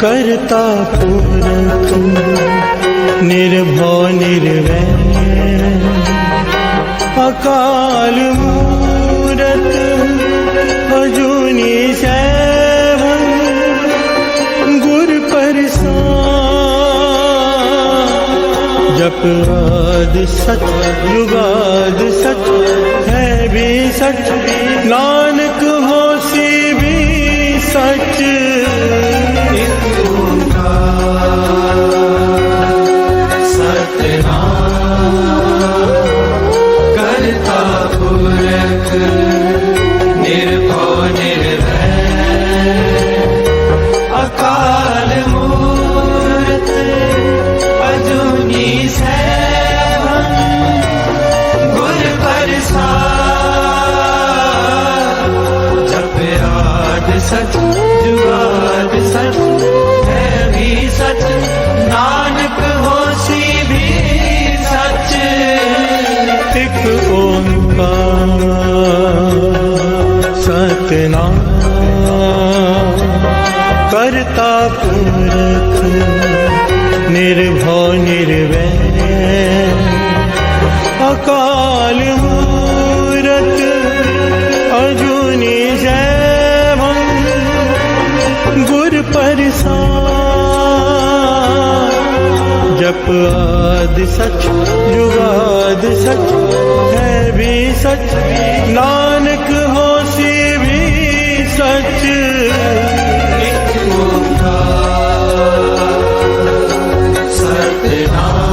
करता पुरख निर्भव निर्वैर अकाल मूरत अजूनी सैभं गुर प्रसाद। जप आदि सच जुगाद सच है भी सच, नानक होसी भी सच। करता पुरख निर्भव निर्वैर अकाल मूरत अजूनी सैभं गुर प्रसाद। जप आद सच जुगाद सच है भी सच, नानक होसी भी सच। एक ओंकार सतनाम करता पुरख निर्भव निर्वैर अकाल मूरत अजूनी सैभं गुर प्रसाद। जप आद सच जुगाद सच है भी सच, नानक होसी भी सच। एक ओंकार सतनाम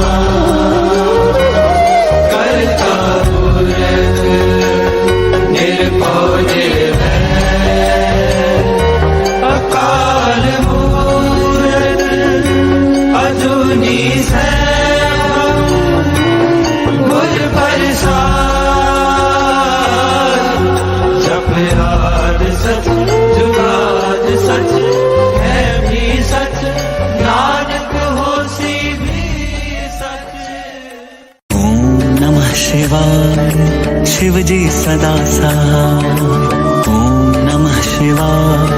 करता पुरख निर्भव निर्वैर अकाल मूरत अजूनी सैभं गुर प्रसाद। जप आद सच जुगाद सच है भी सच, नानक होसी भी सच। ओम नमः शिवाय शिव जी सदा सहाय। ओम नमः शिवाय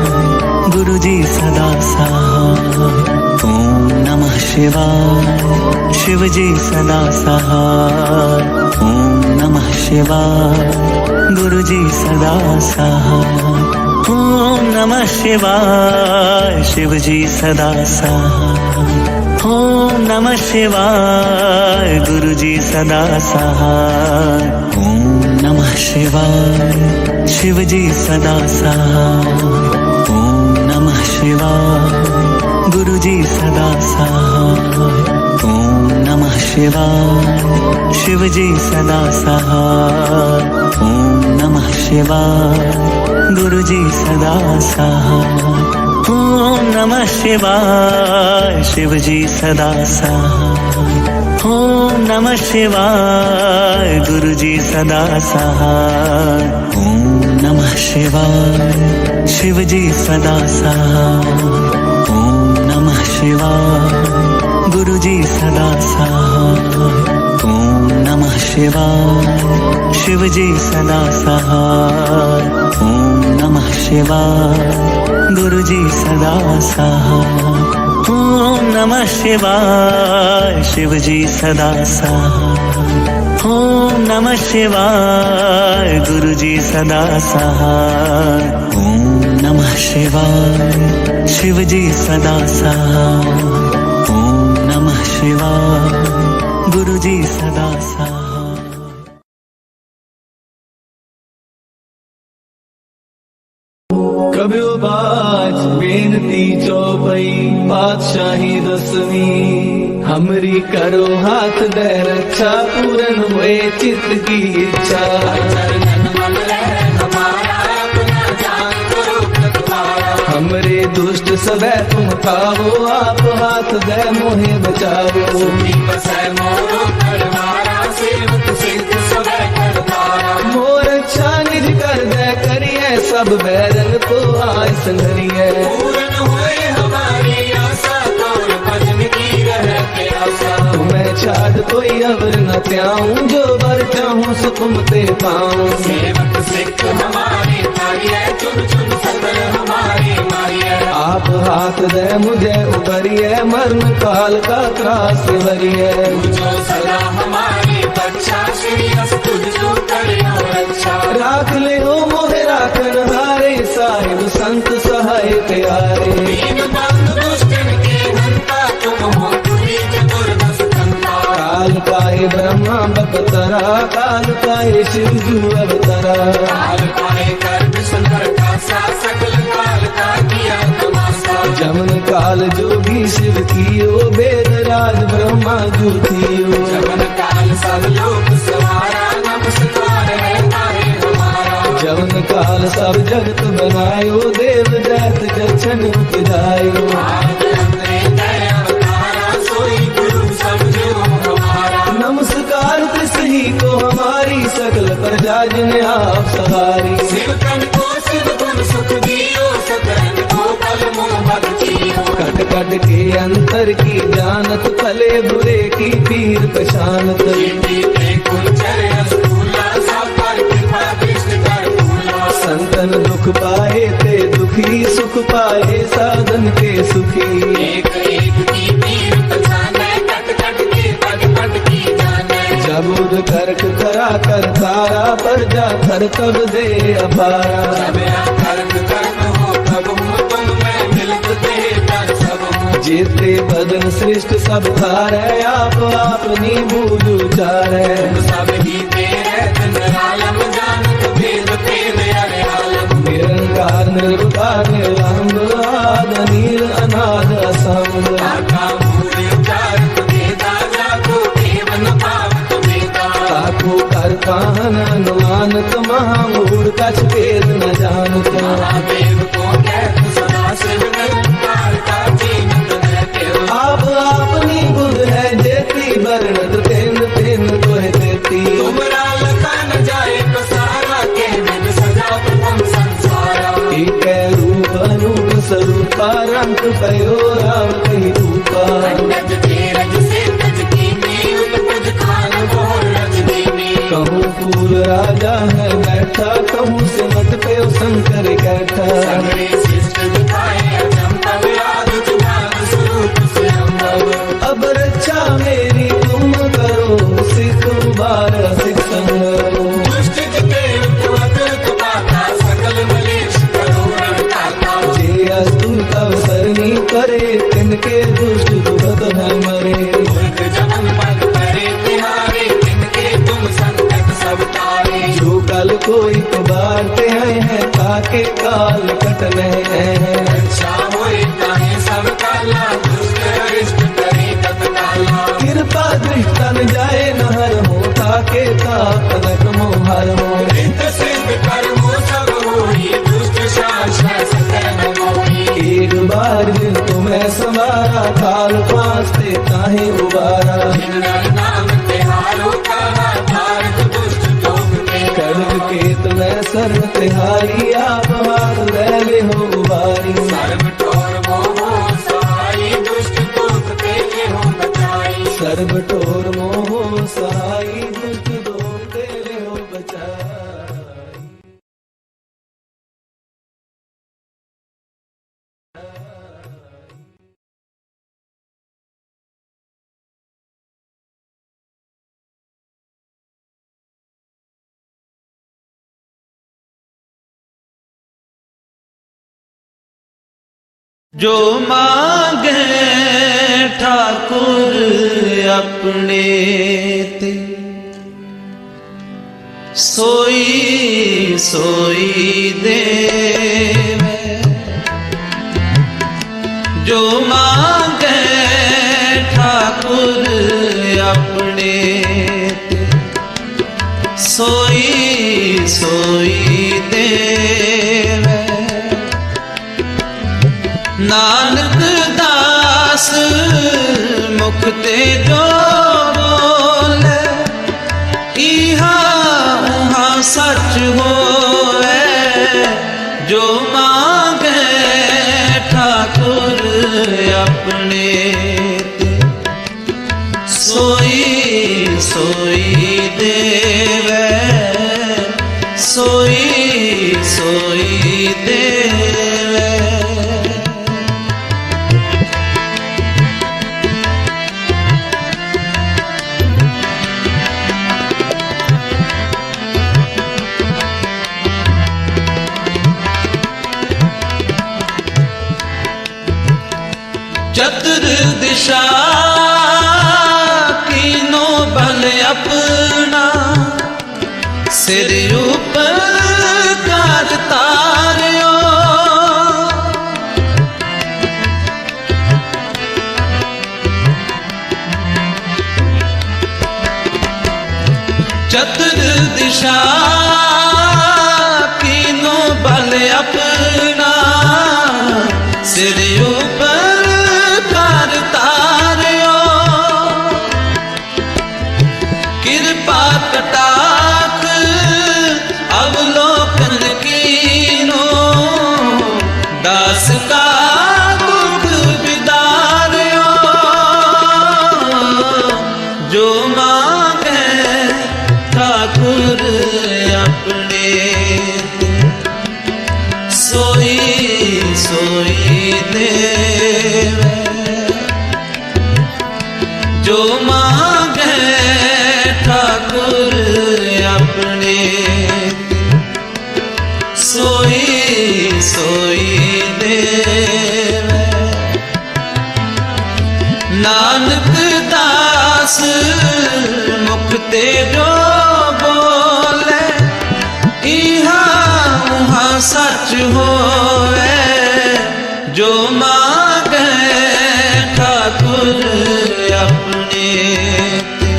गुरु जी सदा सहाय। ओम नमः शिवाय शिव जी सदा सहाय। ओम नमः शिवाय गुरु जी सदा सहाय। ओम नमः शिवाय शिव जी सदा सहाय। ओम नमः शिवाय गुरु जी सदा सहाय। ओम नमः शिवाय शिव जी सदा सहाय। ओम नमः शिवाय गुरु जी सदा सहाय। ओम नमः शिवाय शिव जी सदा सहाय। ओम नमः शिवाय गुरु जी सदा सहाय। ओम नमः शिवाय शिव जी सदा सहाय। ओम नमः शिवाय गुरु जी सदा सहाय। ओम नमः शिवाय शिव जी सदा सहाय। ओम नमः शिवाय गुरु जी सदा सहाय। ओम नमः शिवाय शिव जी सदा सहाय। ओम नमः शिवाय गुरु जी सदा सहाय। ओम नमः शिवाय शिव जी सदा सहाय। ओम नमः शिवाय गुरु जी सदा सहाय। ओम नमः शिवाय शिव जी सदा सहाय। ओम नमः शिवाय गुरु जी सदा सहाय। कब्यो बाज बेनती चौपई पातशाही दसवीं, हमरी करो हाथ दे रक्षा पूरन हुए चित्त की इच्छा। हमरे दुष्ट सबे तुम खाओ, आप हाथ दे मोहे बचाओ। मोर अच्छा सब बैरन को आय संघरिए। पूर्ण हुए हमारी आशा, कौन भजन की रहते आशा। तुम्हें छाड़ कोई अवर न त्याऊं, जो बर चाहूं सो तुम ते पाऊं। सेवक सिख हमारे मारिए, चुन चुन सदर हमारे मारिए। आप हाथ दे मुझे उबरिए, मरण काल का त्रास वरिए। जो सदा हमारी रक्षा, श्री अस्तु जो करियो रक्षा। राख ले हो मोहे राखन हारे, साहिब संत सहाय प्यारे। दीन बंधु दुष्टन के हंता, तुम हो तुरी चतुर्दश कंता। काल काहे ब्रह्मा बपतरा, काल काहे शिव जू अवतरा। काल पाए कर विष्णु का सा, सकल काल का किया तमाशा। जमन काल जोगी शिव कियो, वेद राज ब्रह्मा जू थियो। जमन काल सब लोक सवारा, नमस्कार है तारे हमारा। जमन काल सब जगत बनायो, देव दैत जक्षण उपजायो। आदि अंतरे दया अवतारा, सोई गुरु समझो हमारा। नमस्कार त्रिसही को हमारी, सकल प्रजा जिन आप सवारी। शिव तन को शिव गुण सुख दियो, सकरन को बल मोह भक्तियो। कट कट के अंतर की जानत, भले बुरे की पीर पशानत। कीर्ति के कुंचर अस्तूला, सब पर कृपा दृष्टि कर फूला। संतन दुख पाए ते दुखी, सुख पाए साधन के सुखी। एक एक की पीर पहचाने, कट कट के पद पद की जाने। जबुद करक करा कर तारा, पर जा कर तब दे अपारा। जब कर्म कर्म हो तब हो, तुम मैं मिलत दे कर सब हो। जेते बदन श्रेष्ठ सब थारे, आप नी बूझ उचारे। सब ही तेरे चंद्रालम, जानत भेद भेद अरे आलम। निरंकार निर्विकार निरंग, आद नील अनाद असंग। आका मूल उचारत भेदा, जाको केवल पावत भेदा। ताको कर काहन अनुमानत, महामूढ़ कछ भेद न जानत। महादेव को कहत सदा शिव, निरंकार का जीनत रहते हो। आप अपनी बुध है जेती, वर्णत तेन तेन तोहे देती। तुमरा लखा न जाए पसारा, के विद सजा प्रथम संसारा। एक रूप अनूप स्वरूपा, रंग भयो राम कही रूपा। गज तेरज से गज कीनी, उपज खान बोल रजनीनी। कहूँ फूल राजा है बैठा, कहूँ सिमट पे शंकर कैठा। सगरे शिष्ट दिखाए अचंभव, आदि जुबान स्वरूप स्वयंभव। अब रक्षा मेरी तुम करो, सिख बार सिख संग। दुष्ट जिते उत्तवत उत्पाता, सकल मलेश करो रणदाता। जे अस्तुत अवसरनी करे, तिनके दुष्ट दुखत है मरे। मूर्ख जमन पद करे तिहारे, तिनके तुम संकट सब तारे। जो कल कोई बाटे हैं, ताके काल कटने हैं। रक्षा होए ताहे सब काला, दुष्ट अरिष्ट करे तत्काला। कृपा दृष्टन जाए नहर हो, ताके ताकनक मोहर हो। रित सिद्ध कर्मो सब होई, दुष्ट शासन सकल मोही। एक बार जिन तुम्हें सवारा, काल पासते ताहे उबारा। जिनर नाम तिहारो कहा, भारत दुष्ट लोग के। कड़क के तुम्हें सर्व तिहारी, आप हाथ ले हो उबारी। सर्व ठोर मोह सहाई, दुष्ट दोष तेजे हो बचाई। सर्व ठोर मोह सहाई, दुष्ट दोष तेरे हो बचाई। जो मांगे ठाकुर अपने ते, सोई सोई देवे। जो मांगे ठाकुर अपने ते, सोई सोई देवे। नानक दास मुख ते जो बोले, इहा उहा सच होवे। जो मांगे ठाकुर अपने ते, सोई सोई देवे, सोई सोई देवे। चतुर्दिशा कीनो बल अपना, सिर ऊपर कर तारियो। चतुर्दिशा कीनो बल अपना, सिर ऊपर कर तारियो। कृपा कटाक अवलोकन कीनो, दास का दुख बिदारियो। जो मांगे ठाकुर अपने ते, सोई सोई देवे। जो मांगे ठाकुर अपने ते, सोई सोई देवे। नानक दास मुख ते जो बोले, इहा उहा सच होवे। जो मांगे ठाकुर अपने ते,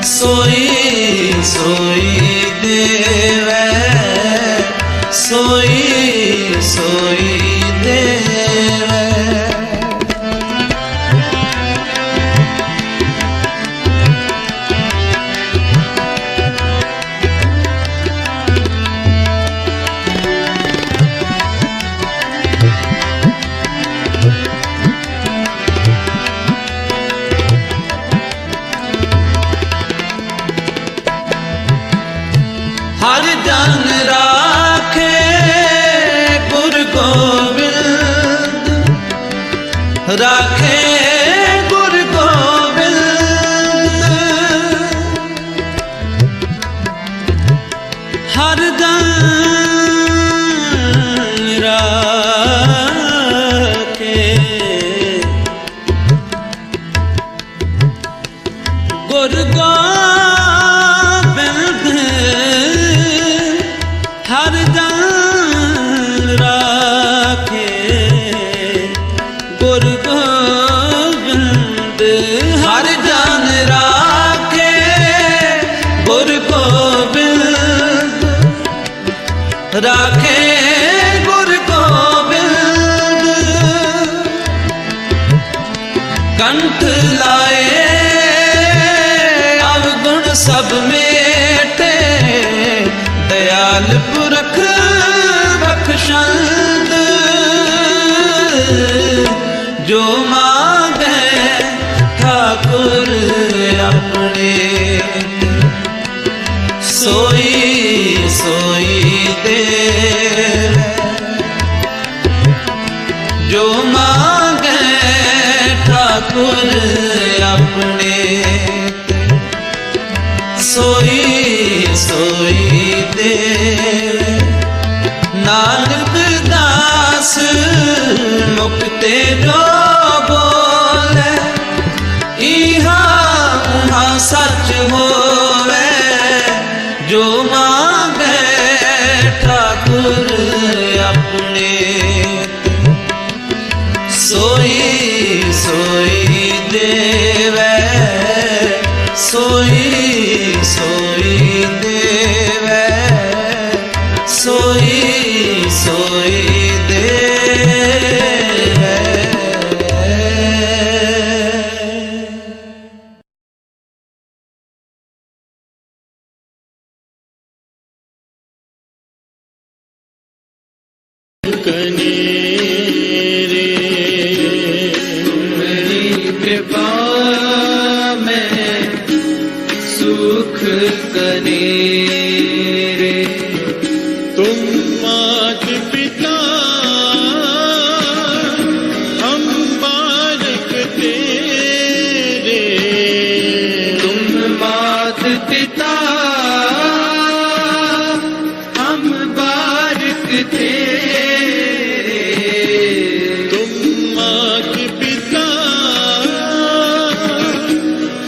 सोई सोई देवे, सोई सोई देवे। हर जन राखे गुरु गोविंद, राखे गुरु गोविंद। हर जन राखे गुरु गोविंद, हर जन राखे गुरु गोविंद। हर जन राखे गुरु गोविंद, राखे गुरु गोविंद। कंठ लाए अवगुण सब मेटे, दयाल पुरख बख्शंद। जो मांगे ठाकुर अपने ते, सोई सोई देवे। जो मांगे ठाकुर अपने ते, सोई सोई देवे। नानक दास मुख ते जो बोले, इहा उहा सच होवे। जो मांगे ठाकुर अपने ते, सोई सोई देवे, सोई सोई देवे, सोई सोई कनेरे। तुम्हारी कृपा में सुख कनेरे। तुम मात पिता हम बालक तेरे। तुम मात पिता हम बालक तेरे। तुम मात पिता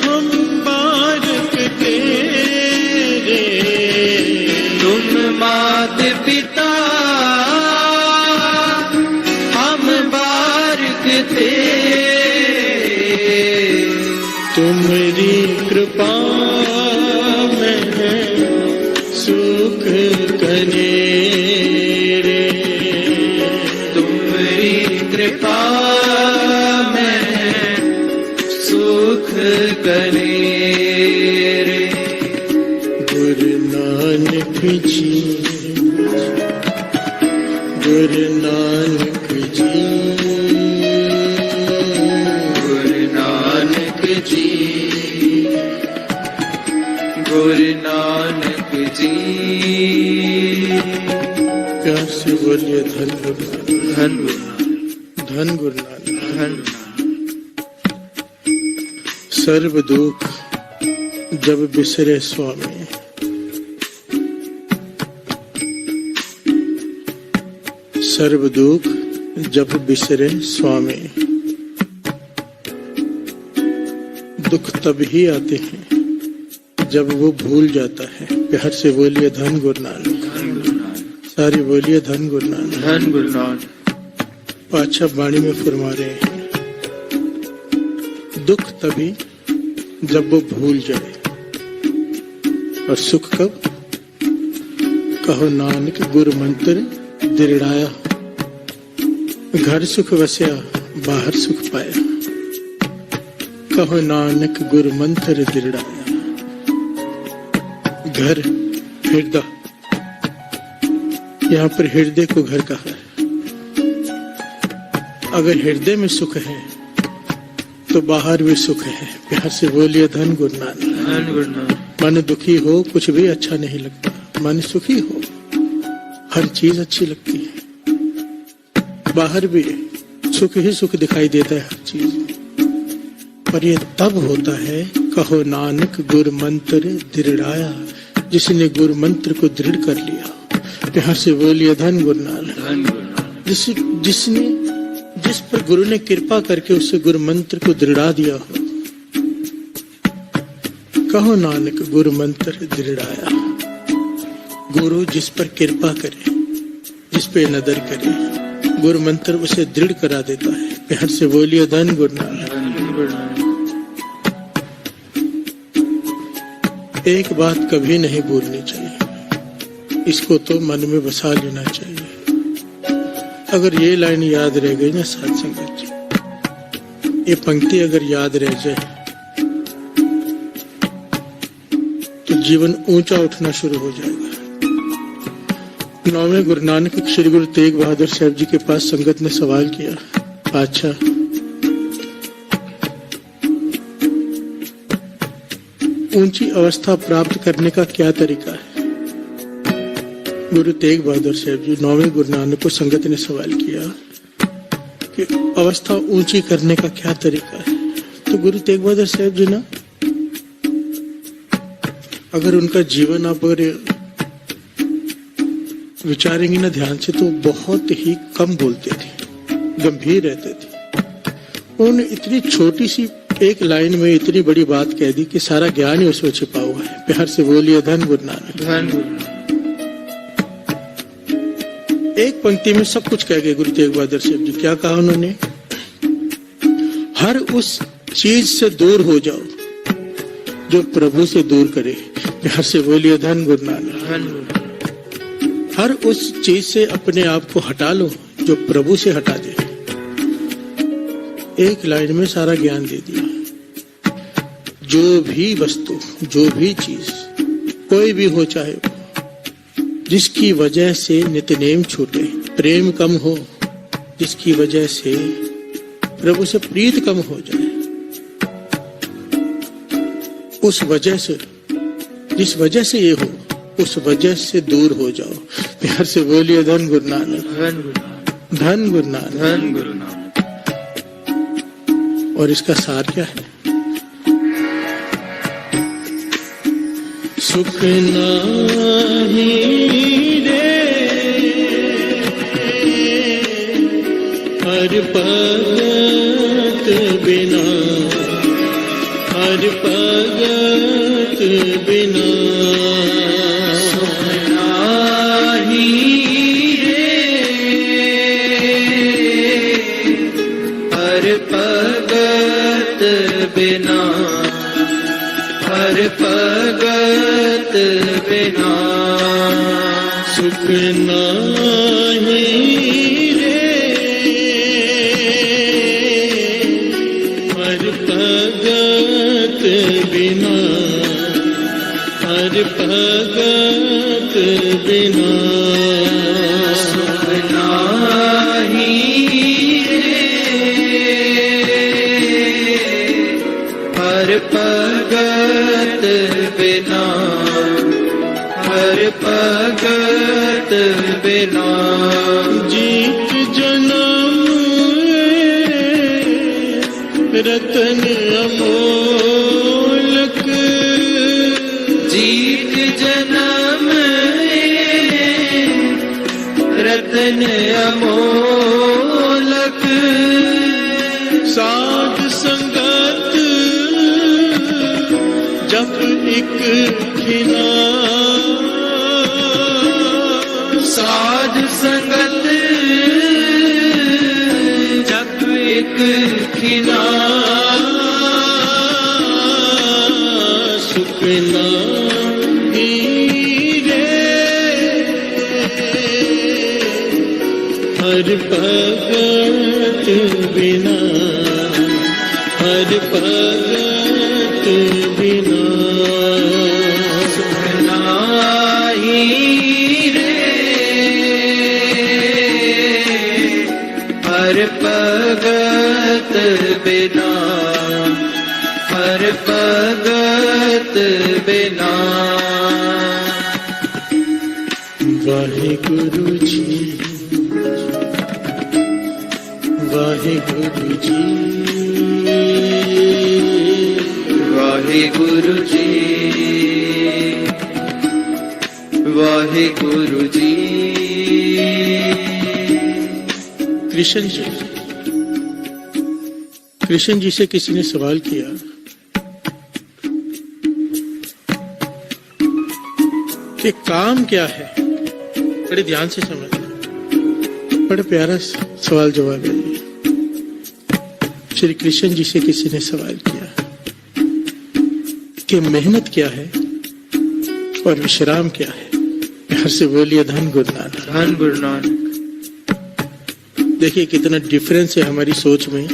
हम बालक तेरे। तुम मात पिता हम बालक तेरे। तुम्हारी कृपा में है सुख कनेरे। तुम्हारी कृपा में सुख कनेरे। गुरु नानक जी, गुरु नानक जी, गुरु नानक जी, गुरु नानक जी। प्यार से बोलिए धन गुरु नानक, धन गुरु नानक, धन गुरु नानक। धन। सर्व दुख जब बिसरे स्वामी, सर्व दुख जब बिसरे स्वामी। दुख तब ही आते हैं जब वो भूल जाता है। प्यार से बोलिए धन गुरु नानक, धन गुरु नानक, सारी बोलिए धन गुरु नानक। धन गुरु नानक। पातशाह वाणी में फरमा रहे हैं, दुख तभी जब वो भूल जाए, और सुख कब? कहो नानक गुरु मंत्र दृढ़ाया। घर सुख वस्या बाहर सुख पाया। कहो नानक गुरु मंत्र दृढ़ाया। घर हृदय, यहाँ पर हृदय को घर कहा है। अगर हृदय में सुख है तो बाहर भी सुख है। प्यार से बोलिए धन गुरु नानक। धन गुरु नानक। मन दुखी हो कुछ भी अच्छा नहीं लगता, मन सुखी हो हर चीज अच्छी लगती है। बाहर भी सुख ही सुख दिखाई देता है हर चीज, पर ये तब होता है कहो नानक गुरु मंत्र दृढ़ाया, जिसने गुरु मंत्र को दृढ़ कर लिया। प्यार से बोलिए धन गुरु नानक। धन गुरु नानक। जिसने जिस पर गुरु ने कृपा करके उसे गुरु मंत्र को दृढ़ा दिया हो। कहो नानक गुरु मंत्र दृढ़ाया। गुरु जिस पर कृपा करे, जिस पे नजर करे, गुरु मंत्र उसे दृढ़ करा देता है। प्यार से बोलिए धन गुरु नानक। धन गुरु नानक। एक बात कभी नहीं भूलनी चाहिए, इसको तो मन में बसा लेना चाहिए। अगर ये लाइन याद रह गई ना साथ संगत, ये पंक्ति अगर याद रह जाए तो जीवन ऊंचा उठना शुरू हो जाएगा। 9वें गुरु नानक श्री गुरु तेग बहादुर साहब जी के पास संगत ने सवाल किया, अच्छा ऊंची अवस्था प्राप्त करने का क्या तरीका है? गुरु तेग बहादुर साहब जी 9वें गुरु नानक को संगत ने सवाल किया कि अवस्था ऊंची करने का क्या तरीका है? तो गुरु तेग बहादुर साहब जी ना, अगर उनका जीवन आप अगर विचारेंगे ना ध्यान से, तो बहुत ही कम बोलते थे, गंभीर रहते थे। उन्होंने इतनी छोटी सी एक लाइन में इतनी बड़ी बात कह दी कि सारा ज्ञान ही उसमें छिपा हुआ है। प्यार से बोलिए धन गुरु नानक। धन गुरु नानक। एक पंक्ति में सब कुछ कह गए गुरु तेग बहादुर साहब जी। क्या कहा उन्होंने? हर उस चीज से दूर हो जाओ जो प्रभु से दूर करे। प्यार से बोलिए धन गुरु नानक। धन गुरु नानक। हर उस चीज से अपने आप को हटा लो जो प्रभु से हटा दे। एक लाइन में सारा ज्ञान दे दिया। जो भी वस्तु, जो भी चीज, कोई भी हो चाहे वो, जिसकी वजह से नित्यनेम छूटे, प्रेम कम हो, जिसकी वजह से प्रभु से प्रीत कम हो जाए, उस वजह से, जिस वजह से ये हो, उस वजह से दूर हो जाओ। प्यार से बोलिए धन गुरु नानक, धन गुरु नानक, धन गुरु नानक। धन गुरु नानक। और इसका सार क्या है? सुख नाही रे हर भगत बिना, हर भगत बिना। सुख नाही रे हर भगत बिना, हर भगत बिना। सुख नाही रे हर भगत बिना, हर भगत बिना। सुख नाही हर भगत बिना, हर भगत बिना। जीत जन्म रतन अमोलक, जीत जन्म रतन अमोलक। साध संगत जब एक खिला, साध संगत जब एक खिला। सुख नाही रे हर भगत बिना, हर भगत बिना। सुख नाही रे हर भगत बिना, हर भगत बिना। वाहिगुरु जी, वाहिगुरु जी, वाहिगुरु जी, वाहिगुरु जी। कृष्ण जी, कृष्ण जी से किसी ने सवाल किया कि काम क्या है? बड़े ध्यान से समझना, बड़ा प्यारा सवाल जवाब है। श्री कृष्ण जी से किसी ने सवाल किया कि मेहनत क्या है और विश्राम क्या है? प्यार से बोलिए धन गुरु नानक, धन गुरु नानक। देखिए कितना डिफरेंस है हमारी सोच में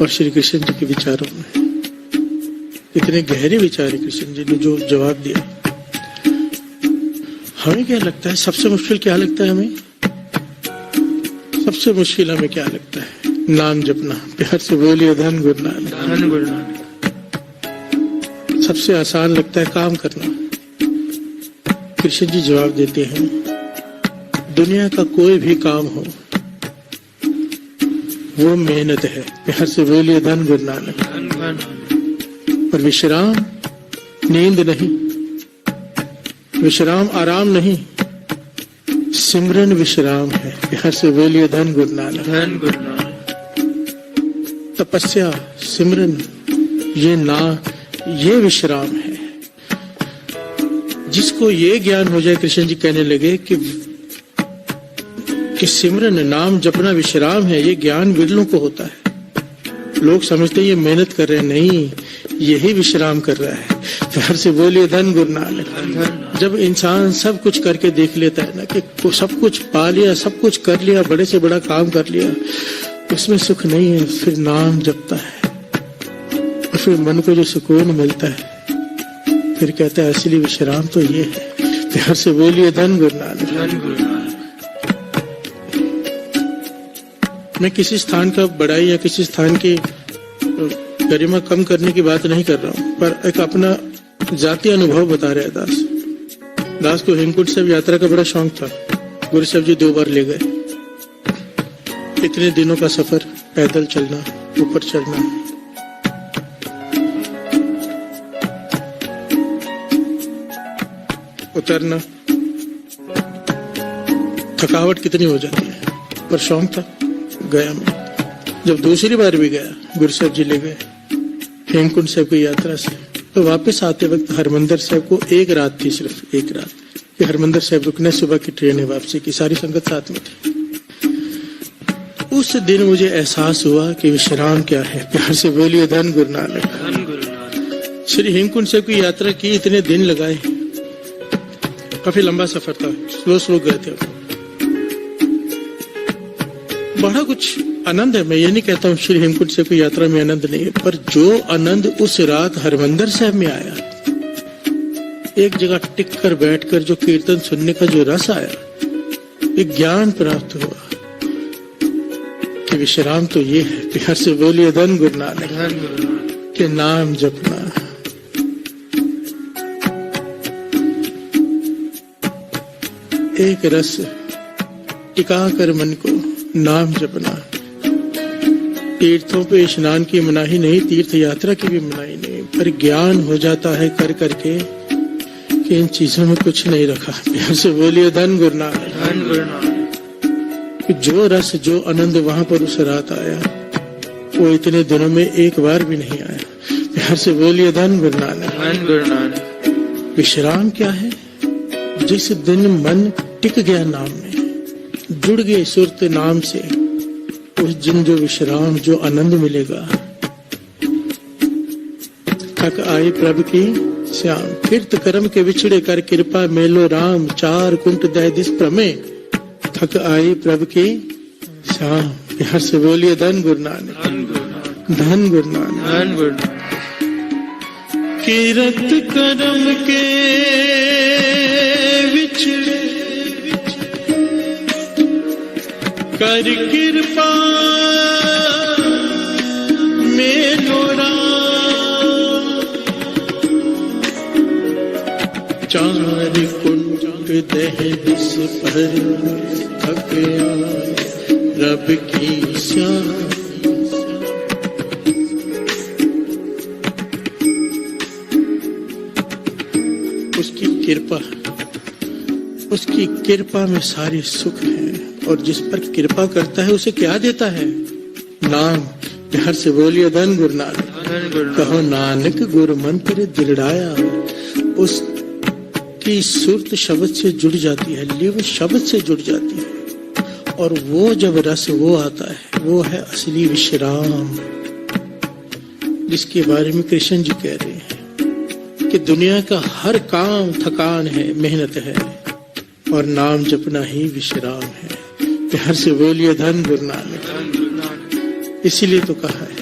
और श्री कृष्ण जी के विचारों में। इतने गहरे विचार है कृष्ण जी ने जो जवाब दिया। हमें क्या लगता है सबसे मुश्किल क्या लगता है? हमें सबसे मुश्किल हमें क्या लगता है? नाम जपना। प्यार से बोलिए धन गुरु नानक, धन गुरु नानक। सबसे आसान लगता है काम करना। कृष्ण जी जवाब देते हैं दुनिया का कोई भी काम हो वो मेहनत है। प्यार से बोलिए धन गुरु नानक। धन गुरु नानक। और विश्राम नींद नहीं, विश्राम आराम नहीं, सिमरन विश्राम है। प्यार से बोलिए धन गुरु नानक। धन गुरु नानक। तपस्या सिमरन ये विश्राम है। जिसको ये ज्ञान हो जाए, कृष्ण जी कहने लगे कि सिमरन नाम जपना विश्राम है, ये ज्ञान विरलों को होता है। लोग समझते हैं ये मेहनत कर रहे हैं, नहीं, यही विश्राम कर रहा है। प्यार से बोलिए धन गुरु नानक। जब इंसान सब कुछ करके देख लेता है ना कि सब कुछ पा लिया, सब कुछ कर लिया, बड़े से बड़ा काम कर लिया, उसमें सुख नहीं है, फिर नाम जपता है और फिर मन को जो सुकून मिलता है, फिर कहता है असली विश्राम तो ये है। प्यार से बोलिए धन गुरु नानक। धन गुरु नानक। मैं किसी स्थान का बड़ाई या किसी स्थान की गरिमा कम करने की बात नहीं कर रहा हूँ, पर एक अपना जाति अनुभव बता रहे दास। दास को हेमकुंड साहिब यात्रा का बड़ा शौक था। गुरु साहब जी 2 बार ले गए। इतने दिनों का सफर, पैदल चलना, ऊपर चढ़ना, उतरना, थकावट कितनी हो जाती है, पर शौक था। गया मैं। जब दूसरी बार भी गया, गुरु साहब जी ले गए हेमकुंड साहिब की यात्रा से, तो वापस आते वक्त हरमंदिर साहिब को 1 रात थी, सिर्फ 1 रात कि हरमंदिर साहिब रुकने, सुबह की ट्रेन है वापसी की, सारी संगत साथ में थी। उस दिन मुझे एहसास हुआ कि विश्राम क्या है। प्यार से बोलिए धन गुरु नानक। धन गुरु नानक। श्री हेमकुंड साहिब की यात्रा की, इतने दिन लगाए, काफी लंबा सफर था, स्लो गए थे। बड़ा कुछ आनंद है। मैं ये नहीं कहता हूँ श्री हेमकुंड साहिब की यात्रा में आनंद नहीं है, पर जो आनंद उस रात हरमंदिर साहिब में आया, एक जगह टिक कर बैठ कर जो कीर्तन सुनने का जो रस आया, एक ज्ञान प्राप्त हुआ कि विश्राम तो ये है। प्यार से बोलिए धन गुरु नानक। धन गुरु नानक। के नाम जपना, एक रस टिका कर मन को नाम जपना। तीर्थों पे स्नान की मनाही नहीं, तीर्थ यात्रा की भी मनाही नहीं, पर ज्ञान हो जाता है कर करके कि इन चीजों में कुछ नहीं रखा। प्यार से बोलिए धन गुरु नानक। धन गुरु नानक। जो रस, जो आनंद वहां पर उस रात आया, वो इतने दिनों में एक बार भी नहीं आया। प्यार से बोलिए धन गुरु नानक। धन गुरु नानक। विश्राम क्या है? जिस दिन मन टिक गया नाम में, जुड़ गए सुरत नाम से, उस दिन जो विश्राम, जो आनंद मिलेगा। थक आई प्रभु की श्याम, कीर्त कर्म के विछड़े कर कृपा मेलो राम, 4 कुंट दह दिस प्रमे, थक आई प्रभु की श्याम। प्यार से बोलिए धन गुरु नानक। धन गुरु नानक। धन गुरु नानक। धन गुरु नानक। कीरत कर्म के विछड़े कर कृपा मेलो राम, 4 कुंट दह दिस पर, थक आए रब की श्याम। उसकी कृपा में सारे सुख हैं, और जिस पर कृपा करता है उसे क्या देता है? नाम। प्यार से बोलिए धन गुरु नानक। धन गुरु नानक। कहो नानक गुरु मंत्र दिलड़ाया, उसकी सुरत शब्द से जुड़ जाती है, लिव शब्द से जुड़ जाती है, और वो जब रस वो आता है, वो है असली विश्राम, जिसके बारे में कृष्ण जी कह रहे हैं कि दुनिया का हर काम थकान है, मेहनत है, और नाम जपना ही विश्राम है। प्यार से बोलिए धन गुरु नानक। धन गुरु नानक। इसीलिए तो कहा है,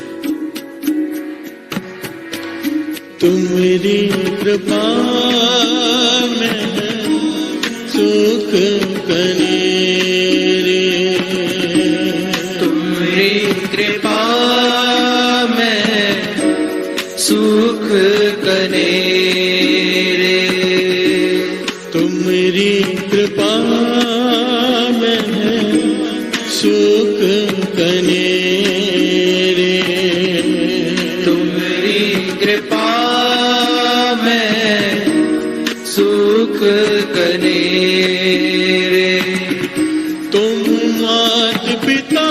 तुम्हारी कृपा में सुख कनेरे, तुम्हारी कृपा में सुख कनेरे, तुम्हारी कृपा में सुख कनेरे, तुम्हारी कृपा में सुख कनेरे, तुम मात पिता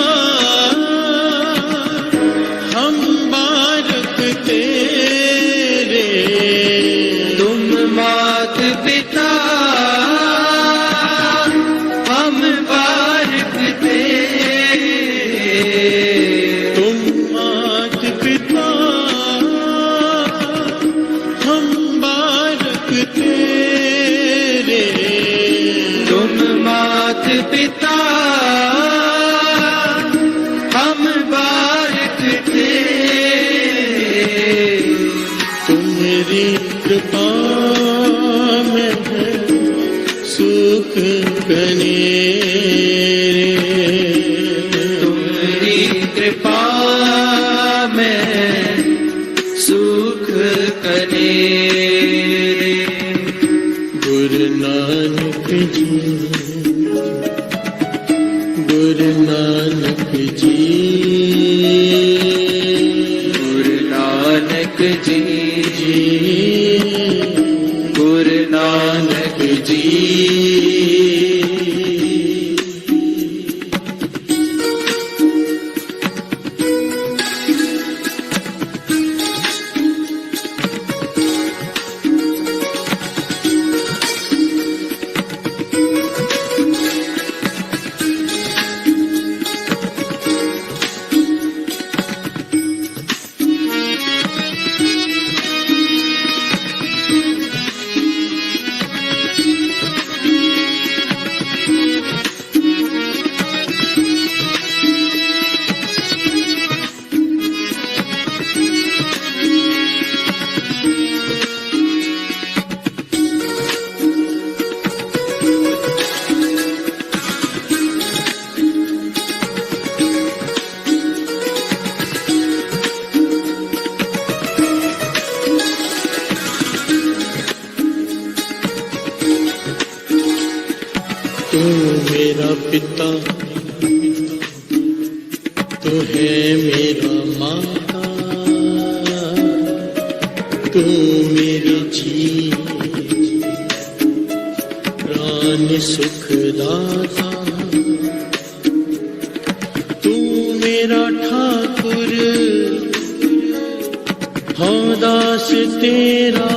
हम बालक तेरे, तुम मात पिता हम बालक तेरे, तुम मात पिता हम बालक तेरे, तुम मात पिता हम बालक तेरे, तुम्हारी कृपा में है सुख कनेरे, तुम्हारी नानक जी, गुरु नानक जी, गुरु नानक जी, गुरु नानक जी। तू मेरा पिता, तू है मेरा माता, तू मेरी जी प्राण सुखदाता, तू मेरा ठाकुर हाँ दास तेरा,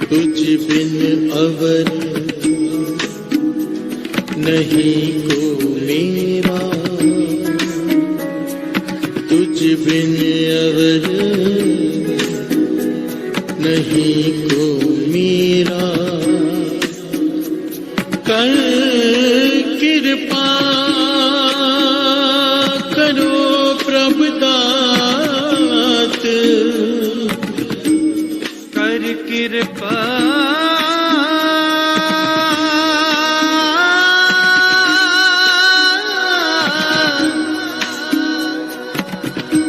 तुझ बिन अवर नहीं को मेरा, तुझ बिन अवर नहीं को मेरा। कर कृपा करो प्रभु दात, कर कृपा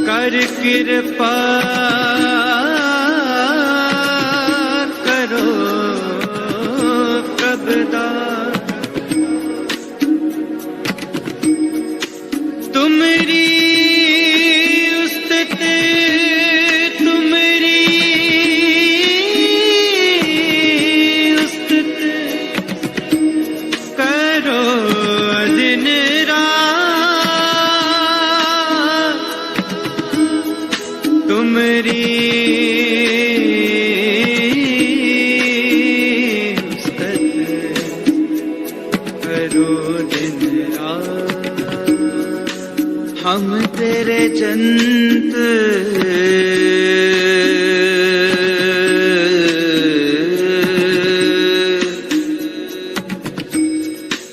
कर कृपा करो प्रभुदास। तुमरी उस्तति तुमरी उस्तति करो दिन तुमरी करो दिन रात। हम तेरे जंत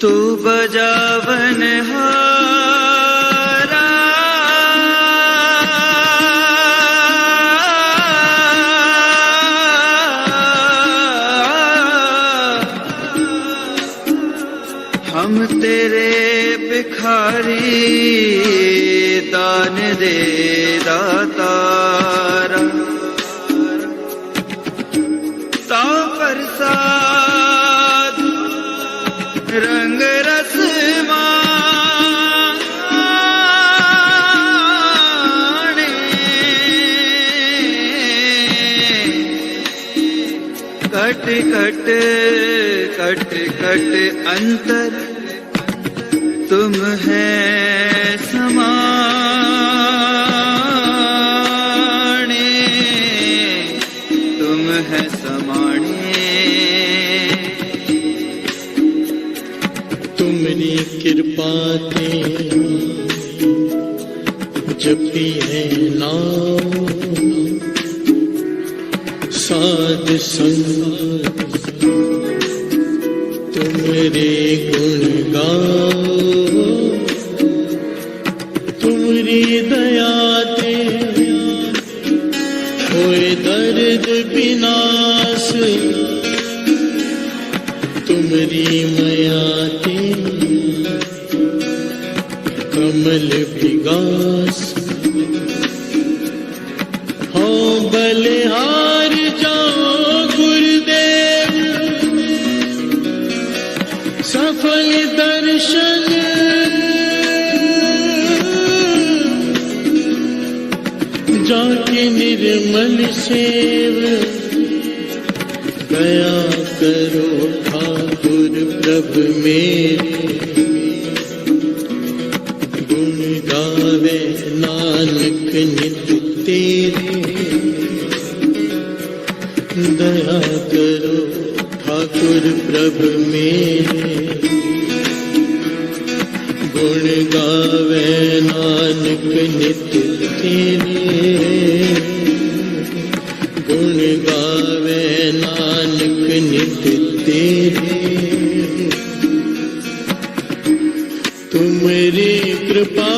तू बजावन हम तेरे भिखारी दान दे दातारा। ता प्रसाद रंग रस माणे, कट कट कट कट अंतर तुम है समाणे, तुम है समाणे। तुमरी कृपा ते जपी है नाम, साध संग तुमरे गुण गाओ, तुमरी दया ते होए दर्द विनाश, तुमरी माया ते कमल विगास। हो बलिहार जाओ गुरुदेव पाए दर्शन जाके निर्मल सेव, दया करो ठाकुर प्रभु मेरे, गुण गावे नानक नित तेरे, दया करो ठाकुर प्रभु मेरे, गुण गावे नानक नित तेरे, गुण गावे नानक नित तेरे। तुमरी कृपा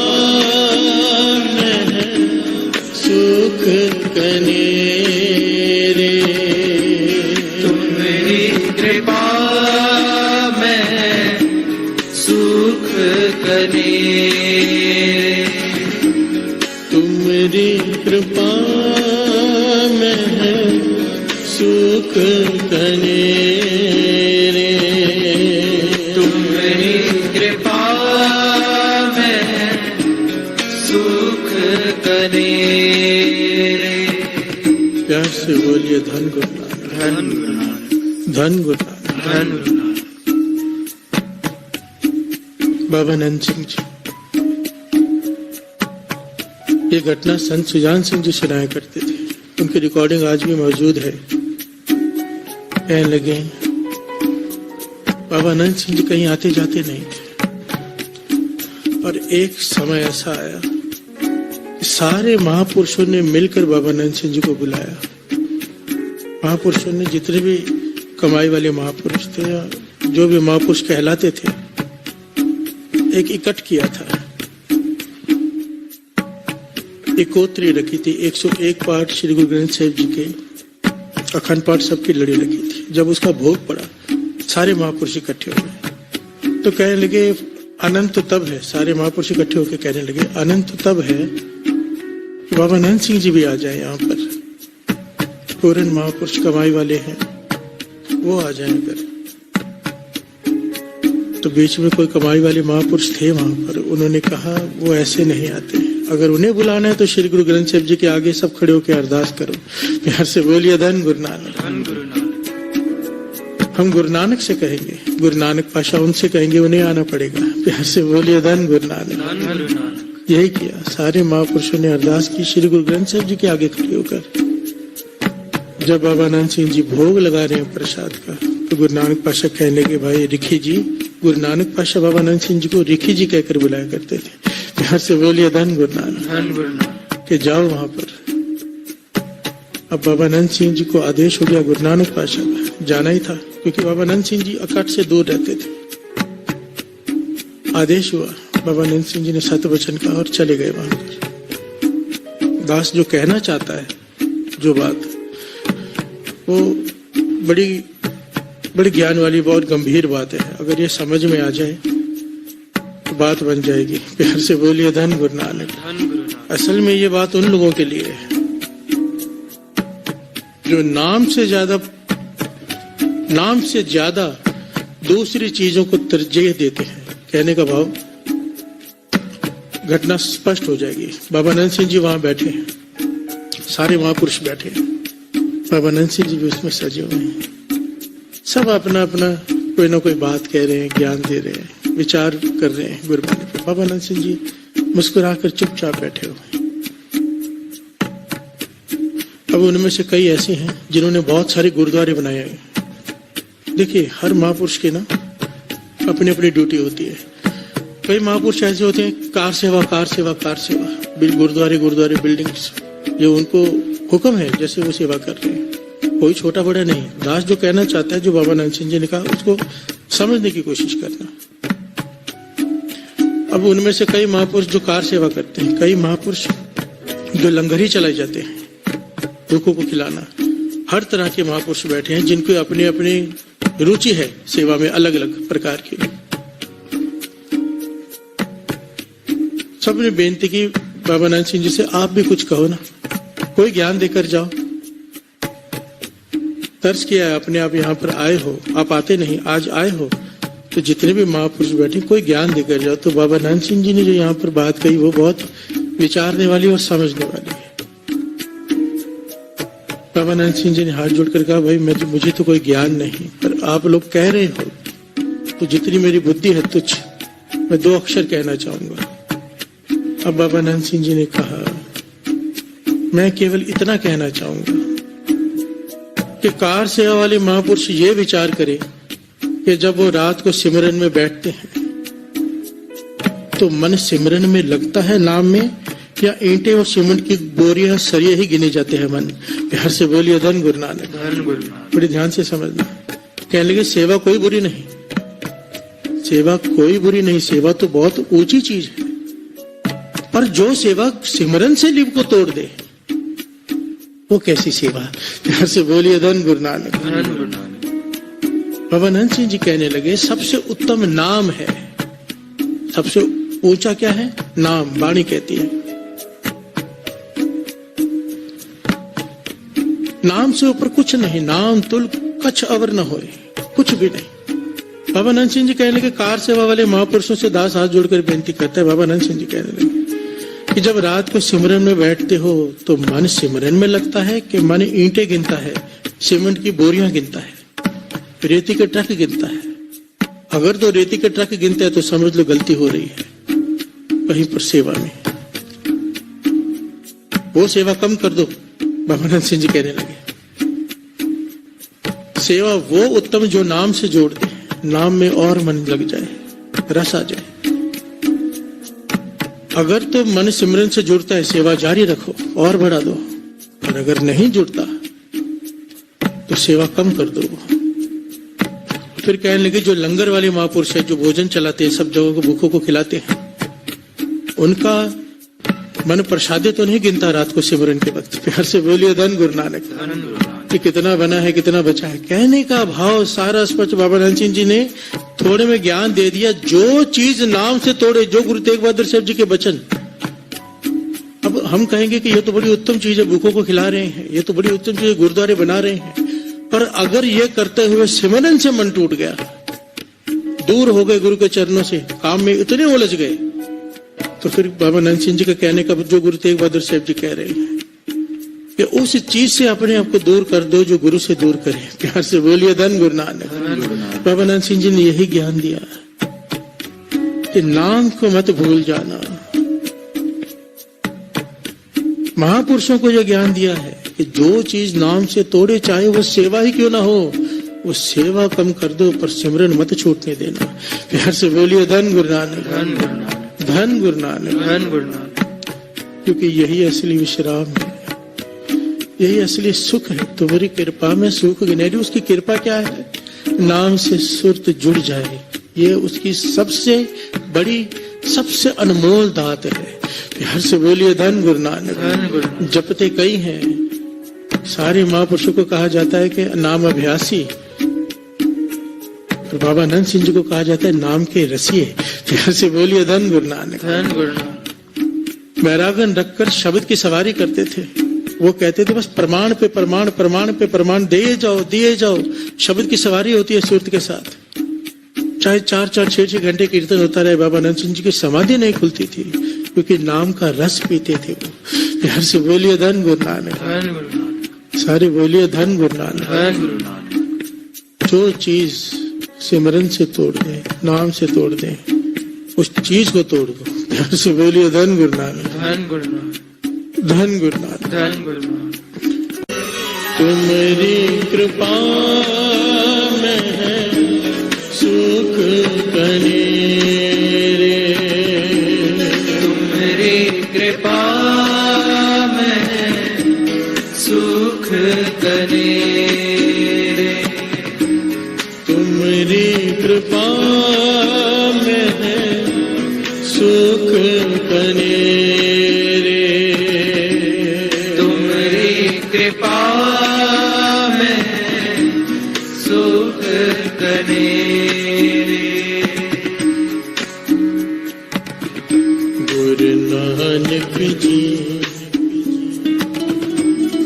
में है सुख कनेरे, तुम्हारी कृपा में सुख कने, तुमरी कृपा में है सुख कनेरे, तुम्हारी कृपा में सुख कने। प्यार से बोलिए धन गुरु नानक, धन गुरु नानक, धन गुरु नानक। धन गुरु नानक। बाबा नंद सिंह जी, ये घटना संत सुजान सिंह जी सुनाया करते थे, उनकी रिकॉर्डिंग आज भी मौजूद है। कहने लगे बाबा नंद सिंह जी कहीं आते जाते नहीं थे, और एक समय ऐसा आया कि सारे महापुरुषों ने मिलकर बाबा नंद सिंह जी को बुलाया। महापुरुषों ने जितने भी कमाई वाले महापुरुष थे या जो भी महापुरुष कहलाते थे, एक इकट्ठ किया था। एकोत्री रखी थी, 101 पाठ श्री गुरु ग्रंथ साहिब जी के अखंड पाठ सबकी लड़ी रखी थी। जब उसका भोग पड़ा, सारे महापुरुष इकट्ठे हो गए, तो कहने लगे अनंत तब है। सारे महापुरुष इकट्ठे होकर कहने लगे अनंत तब है कि बाबा नंद सिंह जी भी आ जाए यहाँ पर। पूर्ण महापुरुष कमाई वाले हैं, वो आ जाए अगर। तो बीच में कोई कमाई वाले महापुरुष थे वहां पर, उन्होंने कहा वो ऐसे नहीं आते, अगर उन्हें बुलाना है तो श्री गुरु ग्रंथ साहिब जी के आगे सब खड़े होकर अरदास करो। प्यार से बोलिए धन गुरु नानक, धन गुरु नानक। हम गुरु नानक से कहेंगे, गुरु नानक पाशा उनसे कहेंगे, उन्हें आना पड़ेगा। प्यार से बोलिए धन गुरु नानक, धन गुरु नानक। यही किया, सारे महापुरुषों ने अरदास की श्री गुरु ग्रंथ साहिब जी के आगे खड़े होकर। जब बाबा नंद सिंह जी भोग लगा रहे हैं प्रसाद का, तो गुरु नानक पाशा कहने लगे भाई रिखी जी। गुरु नानक पाशा बाबा नंद सिंह जी को रिखी जी कहकर बुलाया करते थे। प्यार से बोलिए धन गुरु नानक, धन गुरु नानक। के जाओ वहां पर। अब बाबा नंद सिंह जी को आदेश हो गया गुरु नानक पाशा का, जाना ही था, क्योंकि बाबा नंद सिंह जी अकट से दूर रहते थे। आदेश हुआ, बाबा नंद सिंह जी ने सत वचन कहा और चले गए वहां पर। दास जो कहना चाहता है, जो बात, वो बड़ी ज्ञान वाली, बहुत गंभीर बात है। अगर ये समझ में आ जाए तो बात बन जाएगी। प्यार से बोलिए धन गुरु नानक, धन गुरु नानक। असल में ये बात उन लोगों के लिए है जो नाम से ज्यादा दूसरी चीजों को तरजीह देते हैं। कहने का भाव, घटना स्पष्ट हो जाएगी। बाबा नंद सिंह जी वहां बैठे हैं, सारे महापुरुष बैठे हैं, बाबा नंद सिंह जी भी उसमें सजे हुए हैं। सब अपना अपना कोई ना कोई बात कह रहे हैं, ज्ञान दे रहे हैं, विचार कर रहे हैं गुरबानी पर। बाबा नंद सिंह जी मुस्कुराकर चुपचाप बैठे हुए। अब उनमें से कई ऐसे हैं जिन्होंने बहुत सारे गुरुद्वारे बनाए हैं। देखिए, हर महापुरुष के ना अपनी अपनी ड्यूटी होती है। कई महापुरुष ऐसे होते हैं, कार सेवा, गुरुद्वारे बिल्डिंग्स, जो उनको हुक्म है जैसे वो सेवा कर रहे हैं। कोई छोटा बड़ा नहीं, दास जो कहना चाहता है, जो बाबा नंद सिंह जी ने कहा, उसको समझने की कोशिश करना। अब उनमें से कई महापुरुष जो कार सेवा करते हैं, कई महापुरुष जो लंगर ही चलाए जाते हैं, भूखों को खिलाना। हर तरह के महापुरुष बैठे हैं जिनको अपनी अपनी रुचि है सेवा में, अलग अलग प्रकार की। सबने बेनती की बाबा नंद सिंह जी से, आप भी कुछ कहो ना, कोई ज्ञान देकर जाओ। तर्ज किया है, अपने आप यहाँ पर आए हो, आप आते नहीं, आज आए हो तो जितने भी महापुरुष बैठे कोई ज्ञान देकर जाओ, तो बाबा नानक सिंह जी ने जो यहाँ पर बात कही वो बहुत विचारने वाली और समझने वाली है। बाबा नानक सिंह जी ने हाथ जोड़कर कहा, भाई मुझे तो कोई ज्ञान नहीं, पर आप लोग कह रहे हो तो जितनी मेरी बुद्धि है तुच्छ, मैं 2 अक्षर कहना चाहूंगा। अब बाबा नानक सिंह जी ने कहा, मैं केवल इतना कहना चाहूंगा कि कार सेवा वाले महापुरुष ये विचार करें कि जब वो रात को सिमरन में बैठते हैं तो मन सिमरन में लगता है नाम में, या ईंटें और सीमेंट की बोरियां सरिये ही गिने जाते हैं मन। प्यार से बोलिए धन गुरु नानक। बड़ी ध्यान से समझना। कहने लगे सेवा कोई बुरी नहीं, सेवा कोई बुरी नहीं, सेवा तो बहुत ऊंची चीज है, पर जो सेवा सिमरन से लिव को तोड़ दे वो कैसी सेवा। प्यार से बोलिए धन गुरु नानक। बाबा नानक सिंह जी कहने लगे, सबसे उत्तम नाम है, सबसे ऊंचा क्या है? नाम। वाणी कहती है नाम से ऊपर कुछ नहीं, नाम तुल कछ अवर न होए, कुछ भी नहीं। बाबा नानक सिंह जी कहने लगे, कार सेवा वाले महापुरुषों से दास हाथ जोड़कर बेनती करता है। बाबा नानक सिंह जी कहने लगे कि जब रात को सिमरन में बैठते हो तो मन सिमरन में लगता है कि मन ईंटें गिनता है, सीमेंट की बोरियां गिनता है, रेती के ट्रक गिनता है? अगर तो रेती के ट्रक गिनता है तो समझ लो गलती हो रही है कहीं पर सेवा में, वो सेवा कम कर दो। बाबा नानक सिंह जी कहने लगे, सेवा वो उत्तम जो नाम से जोड़ दे, नाम में और मन लग जाए, रस आ जाए। अगर तो मन सिमरन से जुड़ता है, सेवा जारी रखो और बढ़ा दो, और अगर नहीं जुड़ता तो सेवा कम कर दो। फिर कहने लगे, जो लंगर वाले महापुरुष है, जो भोजन चलाते हैं, सब जगहों को भूखों को खिलाते हैं, उनका मन प्रसादे तो नहीं गिनता रात को सिमरन के वक्त। प्यार से बोलिए धन गुरु नानक। कि कितना बना है, कितना बचा है, कहने का भाव सारा स्पष्ट बाबा नानक सिंह जी ने थोड़े में ज्ञान दे दिया। जो चीज नाम से तोड़े, जो गुरु तेग बहादुर साहब जी के वचन, अब हम कहेंगे कि ये तो बड़ी उत्तम चीज है, भूखों को खिला रहे हैं, ये तो बड़ी उत्तम चीज है, गुरुद्वारे बना रहे हैं, पर अगर ये करते हुए सिमरन से मन टूट गया, दूर हो गए गुरु के चरणों से, काम में इतने उलझ गए, तो फिर बाबा नानक सिंह जी का कहने का जो गुरु तेग बहादुर साहब जी कह रहे हैं कि उस चीज से अपने आप को दूर कर दो जो गुरु से दूर करे। प्यार से बोलिए धन गुरु नानक। बाबा नानक सिंह जी ने यही ज्ञान दिया कि नाम को मत भूल जाना। महापुरुषों को यह ज्ञान दिया है कि जो चीज नाम से तोड़े, चाहे वो सेवा ही क्यों ना हो, वो सेवा कम कर दो, पर सिमरन मत छूटने देना। प्यार से बोलिए धन गुरु नानक। धन गुरु नानक। क्योंकि यही असली विश्राम है, यही असली सुख है। तुम्हारी कृपा में सुख गिनेरी। उसकी कृपा क्या है? नाम से सुरत जुड़ जाए, ये उसकी सबसे बड़ी, सबसे अनमोल दात है। प्यार से बोलिए धन गुरु नानक। जपते कई हैं, सारे महापुरुषों को कहा जाता है कि नाम अभ्यासी, तो बाबा नानक सिंह जी को कहा जाता है नाम के रसिए। प्यार से बोलिए धन गुरु नानक। बैरागन रखकर शब्द की सवारी करते थे। वो कहते थे बस प्रमाण पे प्रमाण, प्रमाण पे प्रमाण दिए जाओ, दिए जाओ। शब्द की सवारी होती है सुरत के साथ। चाहे 4-4, 6-6 घंटे कीर्तन होता रहे, बाबा नानक सिंह जी की समाधि नहीं खुलती थी, क्योंकि नाम का रस पीते थे वो। प्यार से बोलिए धन गुरु नानक। सारे बोलिए धन गुरु नानक। जो चीज सिमरन से तोड़ दे, नाम से तोड़ दे, उस चीज को तोड़ दो। प्यार से बोलिए धन गुरु नानक। धन गुरु नानक। तुम्हारी कृपा में है सुख कनेरे, तुम्हारी कृपा में सुख कनेरे, तुम्हारी कृपा में है सुख कनेरे, कृपा में सुख कनेरे। गुरु नानक जी,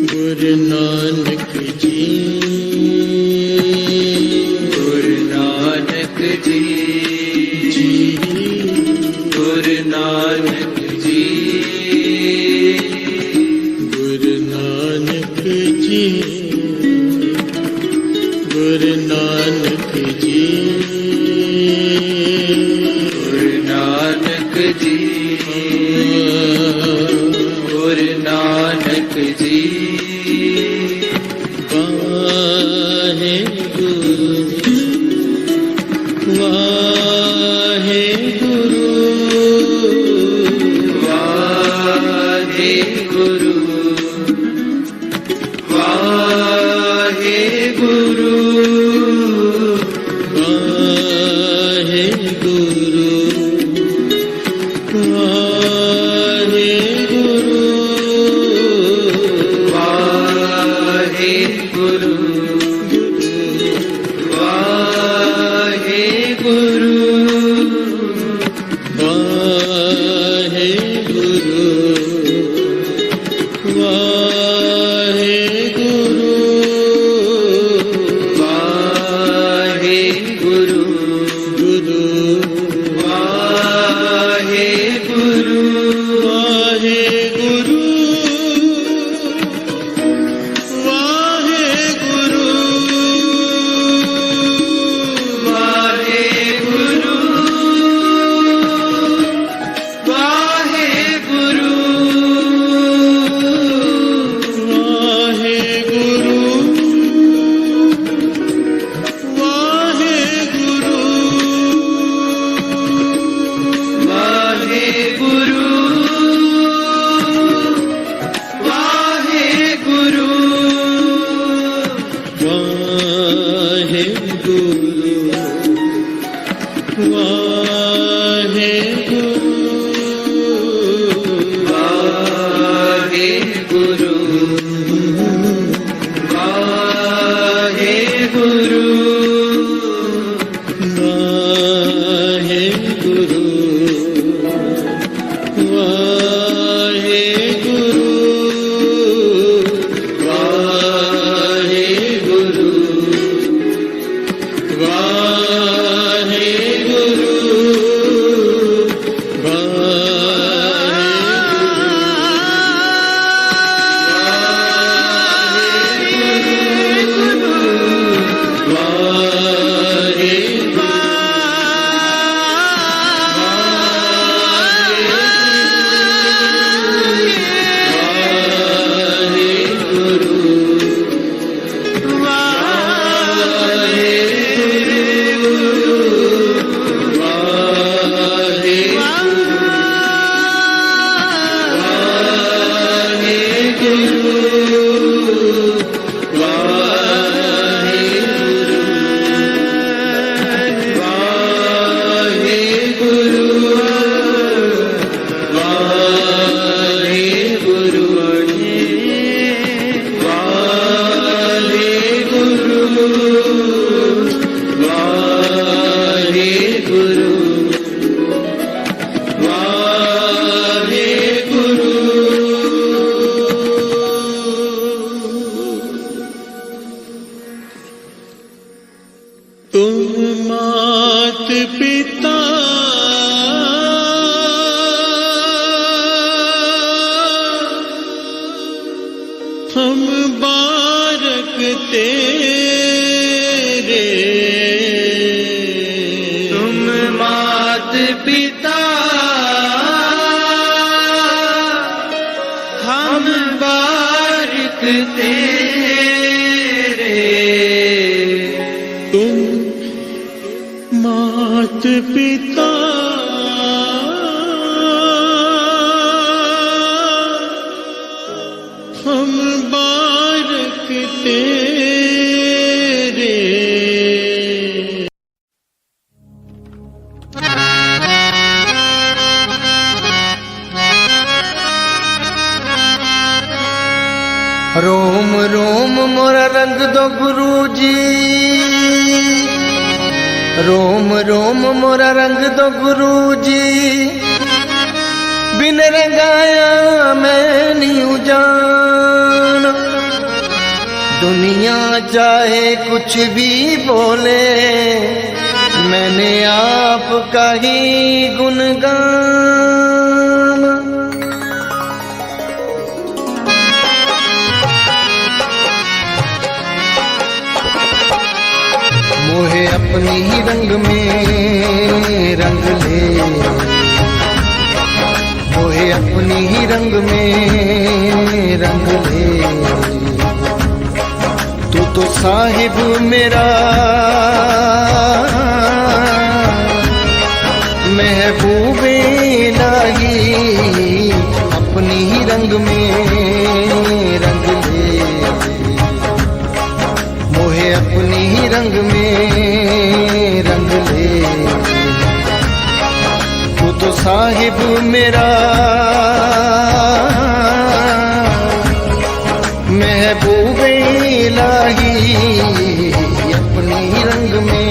गुरु नानक जी, गुरु नानक जी गुरु नानक जी गुरु नानक जी गुरु नानक जी गुरु नानक जी गुरु नानक जी वाहे गुरु वाहे गुरु वाहे गुरु वाहे गुरु वाहे गुरु वाहे गुरु वाहे गुरु वाहे गुरु वाहे गुरु वाहे गुरु वाहे गुरु गुरु वाहे गुरु वाहे गुरु वाहे गुरु वाहे गुरु वाहे गुरु वाहे गुरु वाहे गुरु वाहे गुरु वाहे गुरु वाहे गुरु वाहे गुरु वाहे गुरु वाहे गुरु वाहे गुरु वाहे गुरु वाहे गुरु वाहे गुरु हम बारक तेरे तुम मात पिता हम बारक तेरे तुम मात पिता हम बारक तेरे रोम रोम मोरा रंग दो गुरु जी, रोम रोम मोरा रंग दो गुरु जी, बिन रंगाया मैं नहीं जान। दुनिया चाहे कुछ भी बोले, मैंने का ही गुणगान मोहे अपनी ही रंग में रंग ले, मोहे अपनी ही रंग में रंग ले। तू तो साहिब मेरा महबूबे इलाही, अपनी ही रंग में रंग ले, मोहे अपनी ही रंग में रंग ले। तू तो साहिब मेरा महबूबे इलाही, अपनी ही रंग में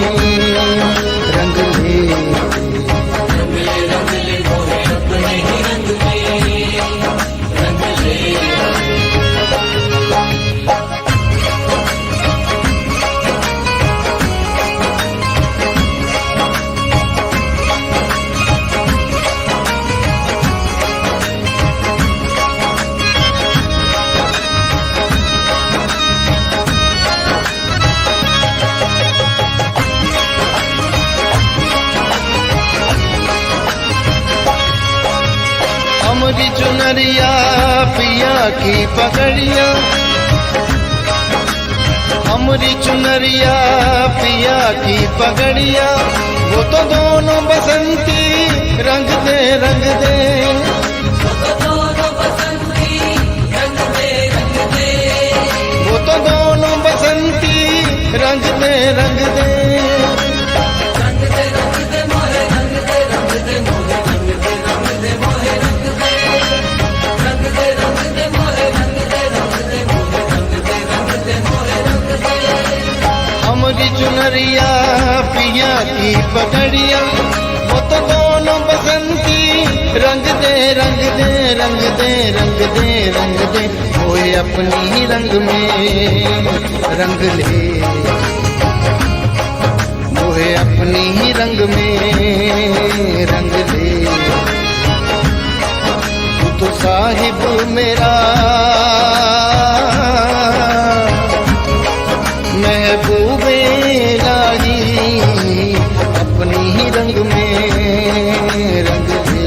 रंग ले। हमरी चुनरिया पिया की पगड़िया, हमरी चुनरिया पिया की पगड़िया, वो तो दोनों बसंती रंग दे रंग दे, वो तो दोनों बसंती रंग दे रंग दे, वो तो दोनों बसंती रंग दे रंग दे। हमरी चुनरिया पिया की पगड़िया, वो तो दोनों बसंती रंग दे रंग दे रंग दे रंग दे रंग दे। मोहे अपनी ही रंग में रंग ले, मोहे अपनी ही रंग में रंग ले। तू तो साहिब मेरा महबूबे इलाही, अपनी ही रंग में रंग ले।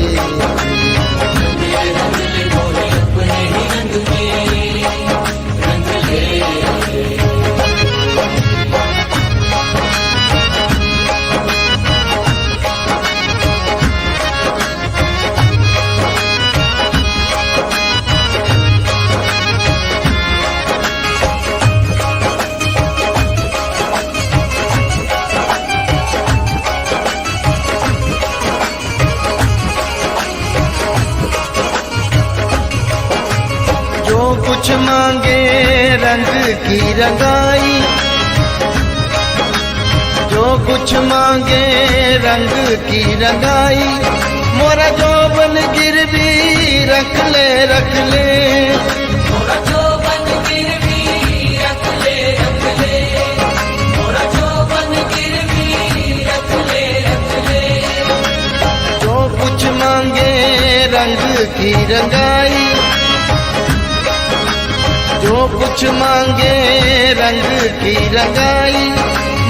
कुछ मांगे रंग की रंगाई, जो कुछ मांगे रंग की रंगाई, मोरा जोबन गिरवी रख ले रख ले, मोरा जोबन गिरवी रख ले रख ले, मोरा जोबन गिरवी रख ले रख ले। जो कुछ मांगे रंग की रंगाई, जो कुछ मांगे रंग की रंगाई,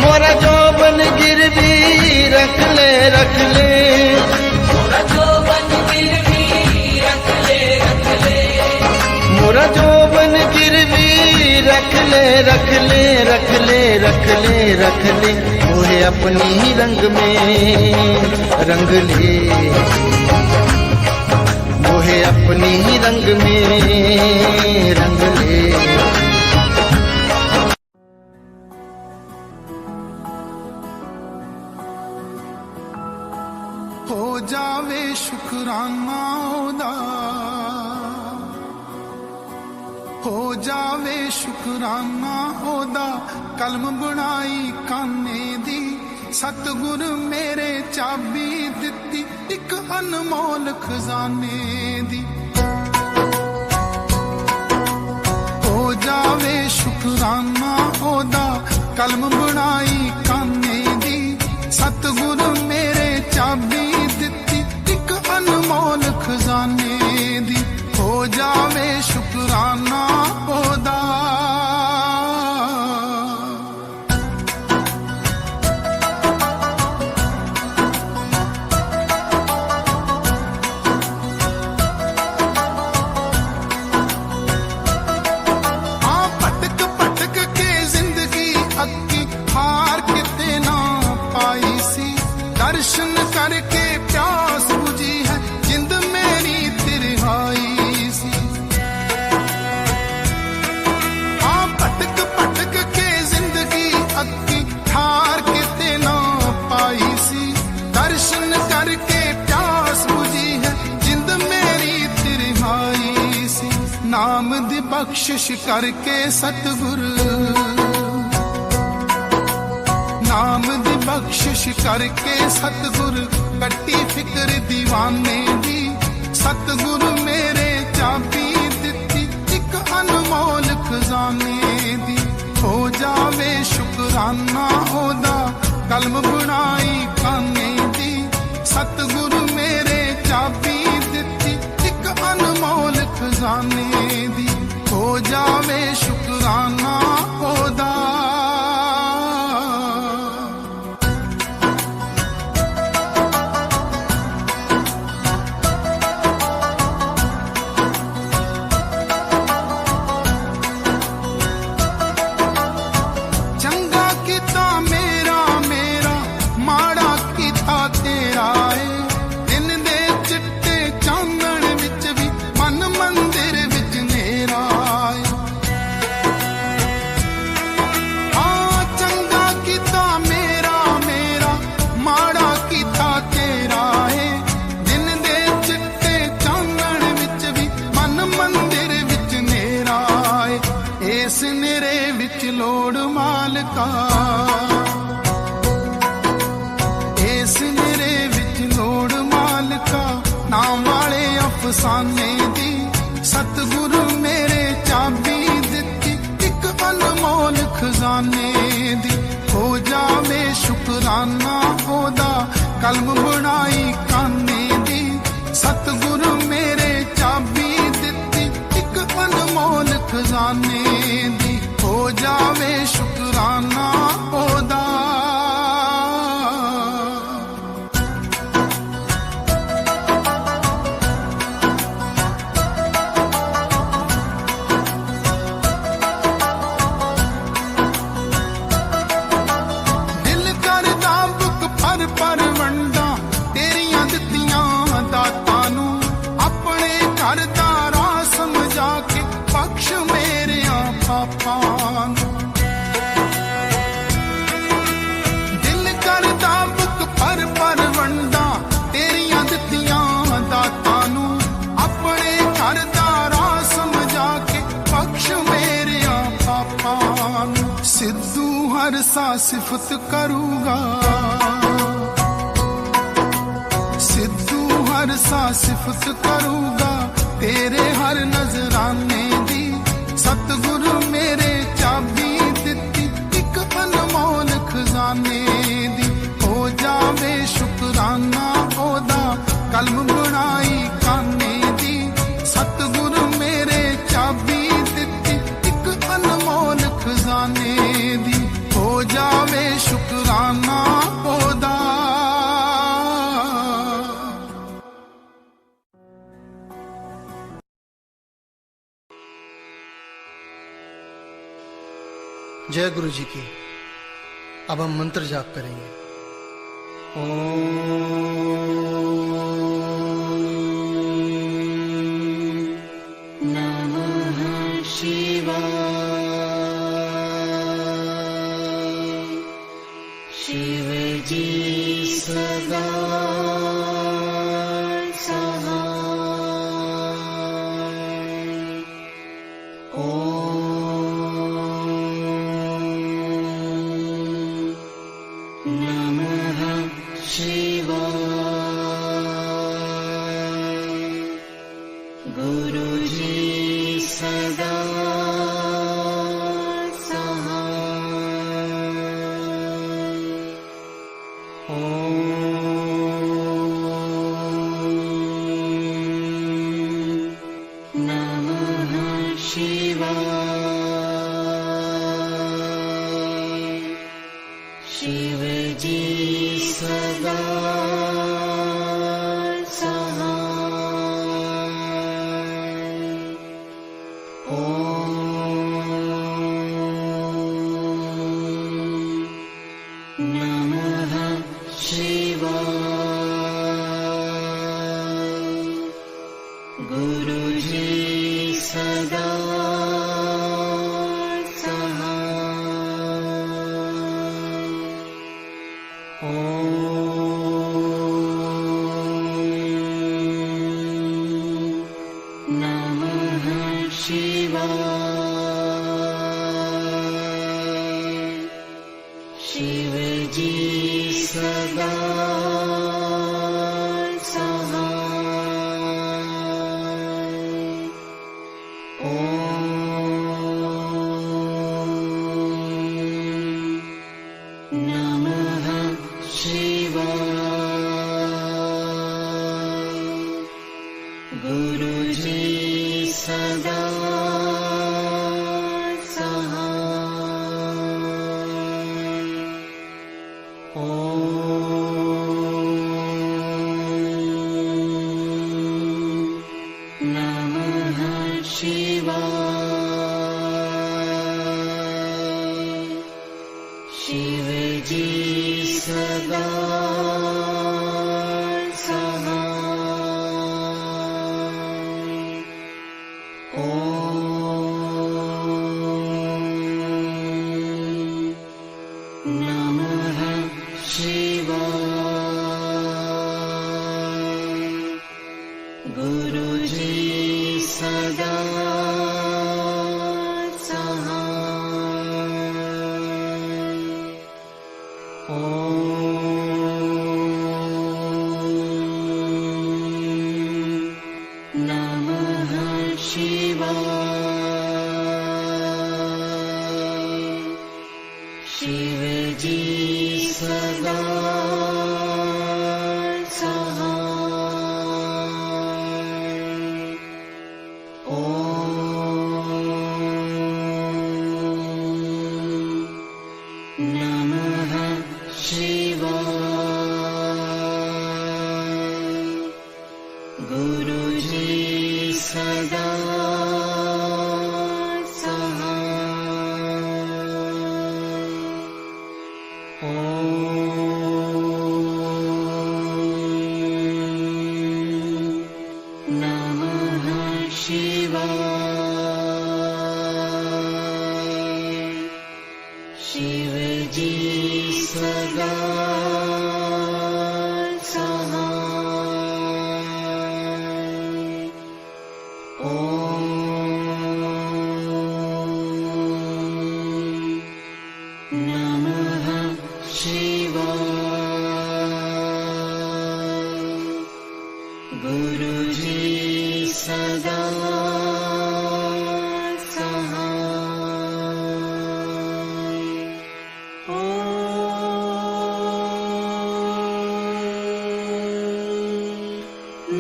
मोरा जोबन गिरवी रख ले रख ले, मोरा जोबन गिरवी रख ले रख ले, मोरा जोबन गिरवी रख ले रख ले रख ले रख ले रख ले। मोहे अपनी ही रंग में रंग ले, मोहे अपनी ही रंग में रंग ले। हो जावे शुकराना ओदा, हो जावे शुकराना ओदा, कलम बनाई काने दी, सतगुर मेरे चाबी दिती एक अनमोल खजाने दी। हो जावे शुकराना ओदा, कलम बनाई काने दी, सतगुर मेरे चाबी दर्शन करके प्यास बुझी है जिंद मेरी तिरहाई सी। हाँ भटक भटक के जिंदगी अक्की ठार के ते ना पाई सी। दर्शन करके प्यास बुझी है जिंद मेरी तिरहाई सी। नाम दी बख्शिश करके सतगुरु, नाम दी बख्शिश करके सतगुरु कट्टी फिक्र दीवाने दी। सतगुरु मेरे चाबी दिती एक अनमोल खजाने दी। हो जावे शुकराना ओदा कलम बनाई काने दी। सतगुरु मेरे चाबी दिती एक अनमोल खजाने दी। हो जावे शुकराना ओदा। अफसाने दी सतगुरु मेरे चाबी दिती एक अनमोल खजाने दी। हो जावे शुकराना ओदा कलम बनाई काने दी। सतगुरु मेरे चाबी दिती एक अनमोल खजाने दी। हो जावे शुकराना ओदा। दिल करदा बुक पर पर वंडा तेरियां दित्तियां दातां नू। अपने घर दा राह समझा के बख्श मेरे पापां नू। सिद्धू हर सा सिफत करूगा, सिद्धू हर सा सिफत करूगा तेरे हर नजराने दी। सतगुरु मेरे चाबी दिती एक अनमोल खजाने दी। हो जावे शुकराना ओदा कलम बनाई काने दी। सतगुरु मेरे चाबी दिती एक अनमोल खजाने दी। हो जावे शुकराना ओदा। जय गुरु जी की। अब हम मंत्र जाप करेंगे। नमः शिवाय। शिव जी सदा शिव जी सदा नमः शिवाय। गुरुजी सदा शिवजी सदा गुरुजी सदा शिवजी सदा गुरुजी सदा नमः शिवाय शिवजी सदा नमः शिवाय गुरुजी सदा नमः शिवाय शिवजी सदा नमः शिवाय गुरुजी सदा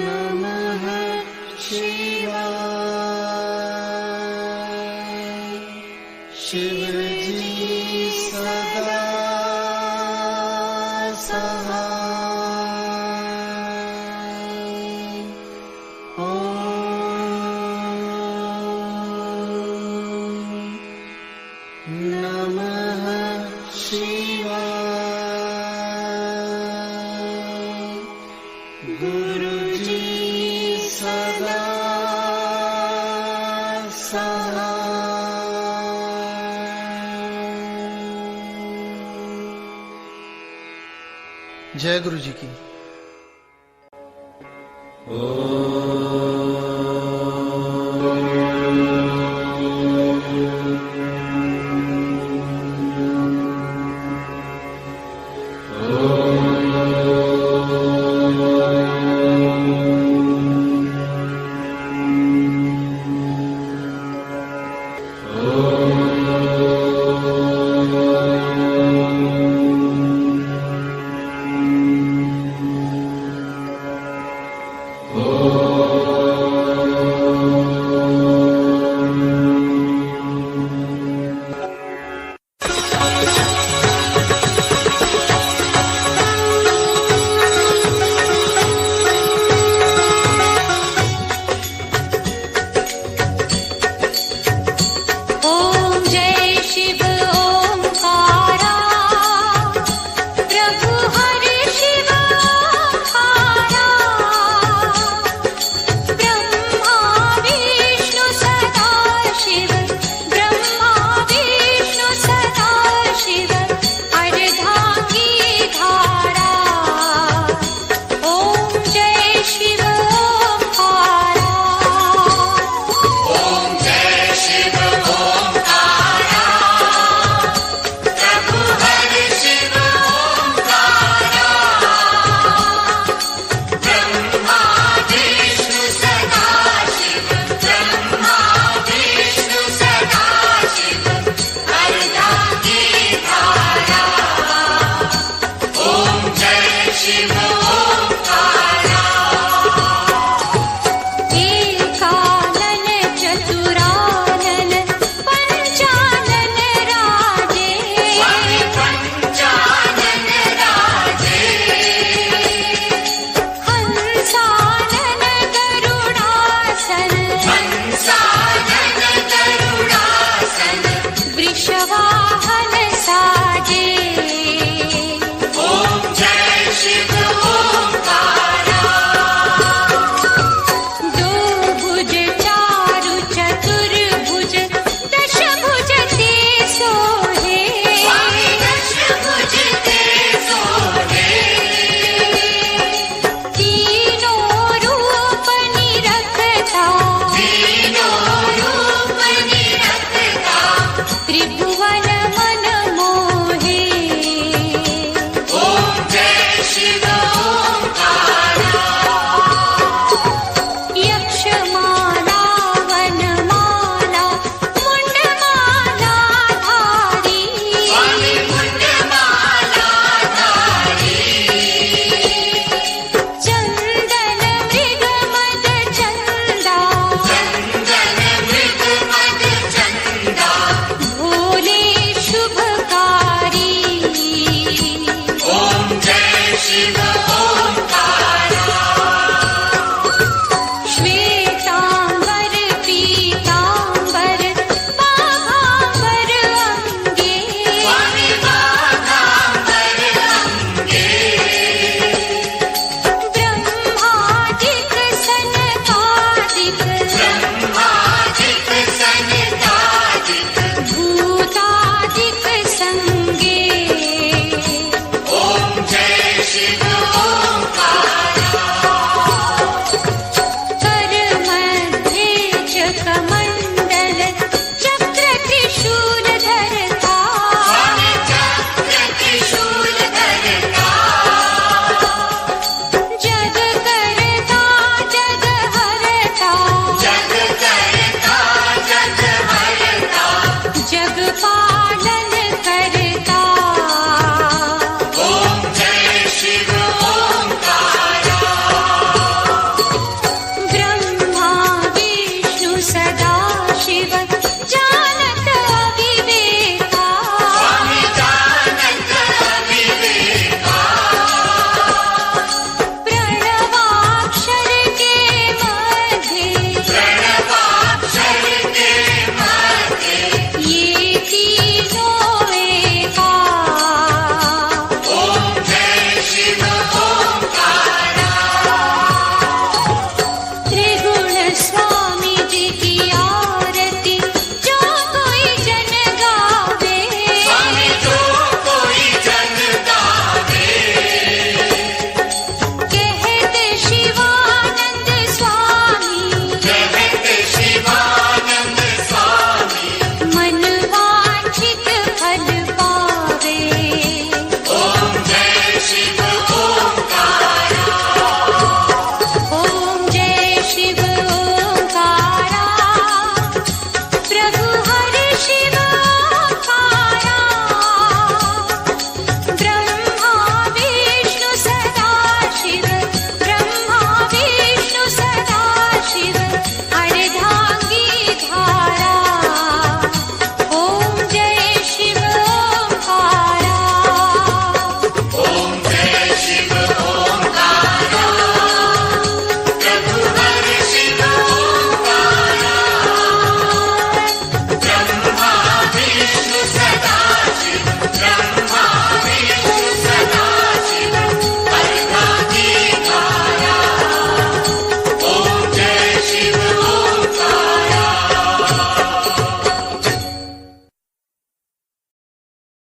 नमः शिवाय शिवजी सदा नमः शिवाय गुरुजी सदा जय गुरु जी की। Oh देवा